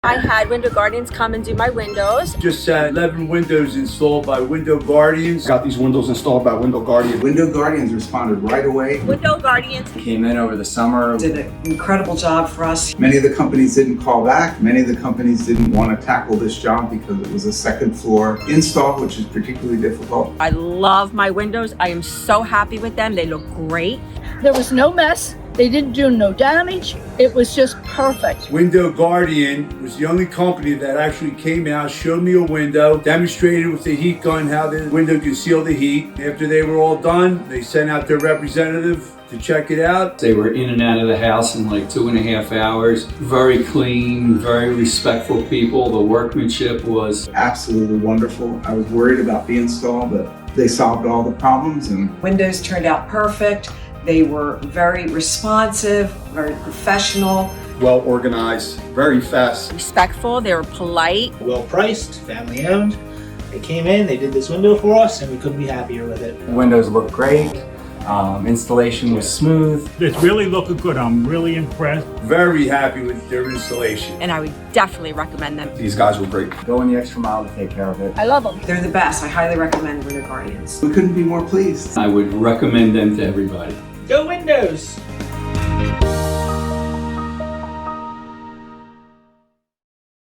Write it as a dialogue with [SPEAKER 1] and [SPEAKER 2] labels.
[SPEAKER 1] I had Window Guardians come and do my windows.
[SPEAKER 2] Just had 11 windows installed by Window Guardians.
[SPEAKER 3] Got these windows installed by Window Guardians.
[SPEAKER 4] Window Guardians responded right away.
[SPEAKER 1] Window Guardians
[SPEAKER 5] came in over the summer.
[SPEAKER 6] Did an incredible job for us.
[SPEAKER 4] Many of the companies didn't call back. Many of the companies didn't want to tackle this job because it was a second floor install, which is particularly difficult.
[SPEAKER 1] I love my windows. I am so happy with them. They look great.
[SPEAKER 7] There was no mess. They didn't do no damage. It was just perfect.
[SPEAKER 2] Window Guardian was the only company that actually came out, showed me a window, demonstrated with the heat gun how the window could seal the heat. After they were all done, they sent out their representative to check it out.
[SPEAKER 8] They were in and out of the house in like 2.5 hours. Very clean, very respectful people. The workmanship was
[SPEAKER 4] Absolutely wonderful. I was worried about the install, but they solved all the problems. And
[SPEAKER 6] Windows turned out perfect. They were very responsive, very professional.
[SPEAKER 3] Well organized, very fast.
[SPEAKER 1] Respectful, they were polite.
[SPEAKER 9] Well priced, family owned. They came in, they did this window for us, and we couldn't be happier with it.
[SPEAKER 5] The windows looked great. Installation was smooth.
[SPEAKER 10] It's really looking good. I'm really impressed.
[SPEAKER 2] Very happy with their installation.
[SPEAKER 1] And I would definitely recommend them.
[SPEAKER 3] These guys were great.
[SPEAKER 5] Going the extra mile to take care of it.
[SPEAKER 7] I love them.
[SPEAKER 6] They're the best. I highly recommend Window Guardians.
[SPEAKER 4] we couldn't be more pleased.
[SPEAKER 8] I would recommend them to everybody.
[SPEAKER 9] Go Windows!